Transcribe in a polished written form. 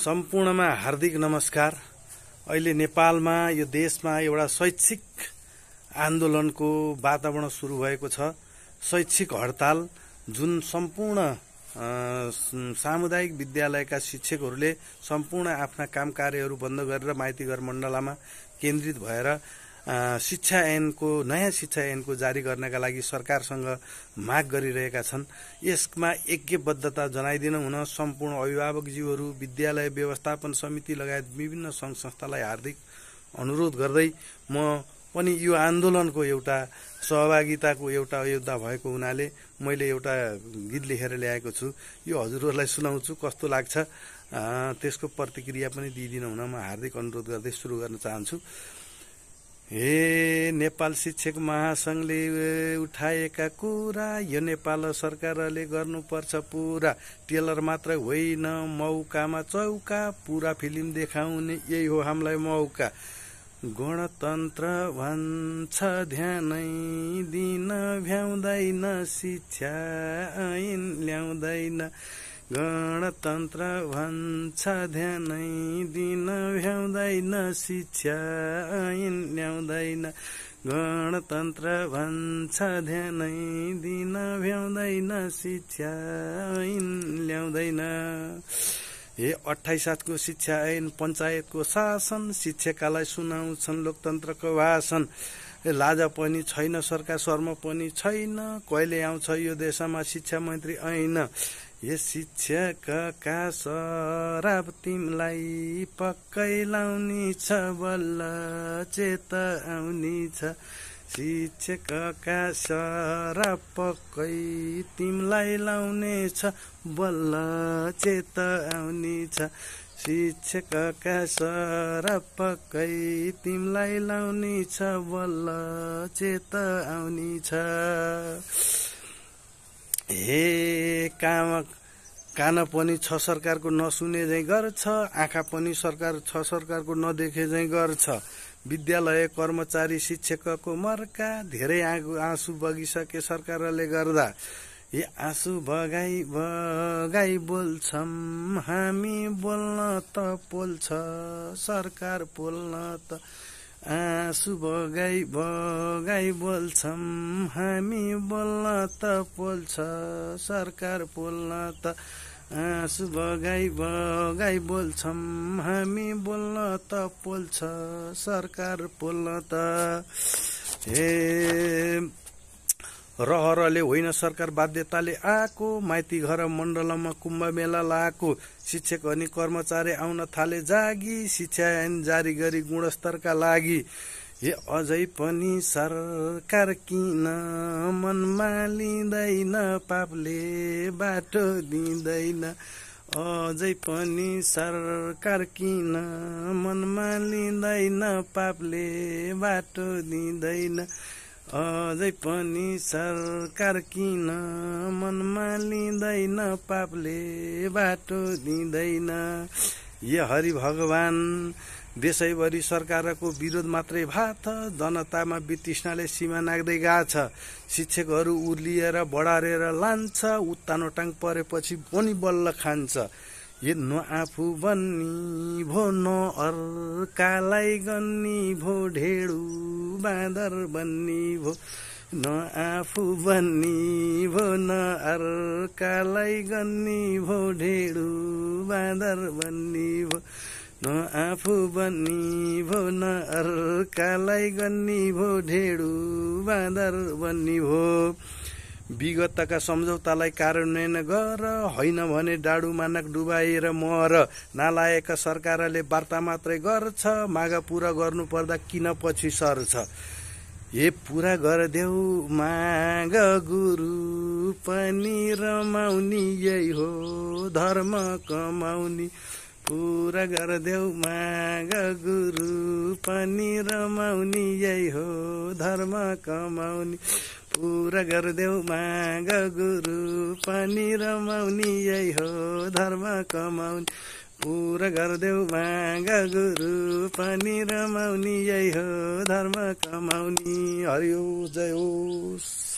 सम्पूर्णमा हार्दिक नमस्कार। अहिले नेपालमा यो देशमा एउटा शैक्षिक आन्दोलनको वातावरण सुरु भएको छ। शैक्षिक हडताल जुन सम्पूर्ण सामुदायिक विद्यालयका शिक्षकहरूले सम्पूर्ण आफ्ना काम कार्यहरू बन्द गरेर माइतीघर मण्डलामा केन्द्रित भएर शिक्षा ऐनको नयाँ शिक्षा ऐनको जारी गर्नका लागि सरकारसँग माग गरिरहेका छन्। यसमा ऐक्यबद्धता जनाइदिन हुन सम्पूर्ण अभिभावकज्यूहरू, विद्यालय व्यवस्थापन समिति लगायत विभिन्न सङ्घ संस्थालाई हार्दिक अनुरोध गर्दै म पनि यो आन्दोलनको एउटा सहभागिताको एउटा योद्धा भएको हुनाले मैले एउटा गीत लेखेर ल्याएको छु। यो हजुरहरूलाई सुनाउँछु, कस्तो लाग्छ त्यसको प्रतिक्रिया पनि दिइदिन हुन म हार्दिक अनुरोध गर्दै सुरु गर्न चाहन्छु। हे नेपाल शिक्षक महासंघले उठाएका कुरा यो नेपाल सरकारले गर्नुपर्छ पूरा। टेलर मात्र होइन मौकामा चौका, पूरा फिल्म देखाउने यही हो हामीलाई मौका। गणतन्त्र भन्छ ध्यानै दिन भ्याउँदैन, शिक्षा ऐन ल्याउँदैन। गणतन्त्र भन्छ ध्यानै दिन भ्याउँदैन, शिक्षा ऐन ल्याउँदैन। गणतन्त्र भन्छ ध्यानै दिन भ्याउँदैन, शिक्षा ऐन ल्याउँदैन। हे 28 को शिक्षा ऐन, पञ्चायतको शासन, शिक्षकलाई सुनाउँछन् लोकतन्त्रको भाषण। लाजा पनि छैन, सरकार शर्म पनि छैन, कहिले आउँछ यो देशमा शिक्षा मन्त्री ऐन। ये शिक्षकका शराब तिमलाई पक्कै लाउनी छ, बल्ल चेत आउनी छ। शिक्षकका शराब पक्कै तिमलाई लाउने छ, बल्ल चेत आउनी छ। शिक्षकका शराब पक्कै तिमलाई लाउने छ, बल्ल चेत आउनी छ। हे कान पनि छ सरकारको नसुने झैं गर्छ, आँखा पनि सरकार छ सरकारको नदेखे झैं गर्छ। विद्यालय कर्मचारी शिक्षकको मर्का, धेरै आँसु बगिसके सरकारले गर्दा। ये आँसु बगाई बगाई बोल्छम हामी, बोल्न त पोल्छ सरकार पोल्न त। आँसु बगाई बगाई बोल्छम हामी, बोल्न त पोल्छ सरकार पोल्न त। आँसु बगाई बगाई बोल्छम हामी, बोल्न त पोल्छ सरकार पोल्न त। हे रहरले होइन सरकार बाध्यताले आएको, माइती घर मण्डलमा कुम्भ मेला लाएको। शिक्षक अनि कर्मचारी आउन थाले जागी, शिक्षा ऐन जारी गरी गुणस्तरका लागि। हे अझै पनि सरकार किन मनमा लिँदैन, पापले बाटो दिँदैन। अझै पनि सरकार किन मनमा लिँदैन, पापले बाटो दिँदैन। अझै पनि सरकार किन मनमा लिँदैन, पापले बाटो दिँदैन। ये हरि भगवान देशैभरि सरकारको विरोध मात्रै भाथ, जनतामा वितृष्णाले सीमा नाग्दै गाछ। शिक्षकहरू उर्लिएर बढारेर लान्छ, उत्तानो टाङ परेपछि पनि बल्ल खान्छ। ये न आफू बन्नी भो न अर्कालाई गन्नी भो, ढेडु बाँदर बन्नी भो। न आफू बन्नी भो न अर्कालाई गन्नी भो, ढेडु बाँदर बन्नी भो। न आफू बन्नी भो न अर्कालाई गन्नी भो, ढेडु बाँदर बन्नी भो। विगतका सम्झौतालाई कार्यान्वयन गर, होइन भने डाडु मानक डुबाएर मर। नालायक सरकारले वार्ता मात्रै गर्छ, माग पूरा गर्नु पर्दा किन पछि सर्छ। ये पूरा गर्देऊ माग गुरु पनि रमाउनी, यही हो धर्म कमाउनी। पूरा गर्देऊ माग गुरु पनि रमाउनी, यही हो धर्म कमाउनी। पूरा गर्देऊ माग गुरु पनि रमाउनी, यही हो धर्म कमाउनी। पूरा गर्देऊ माग गुरु पनि रमाउनी, यही हो धर्म कमाउनी। हरि जय होस्।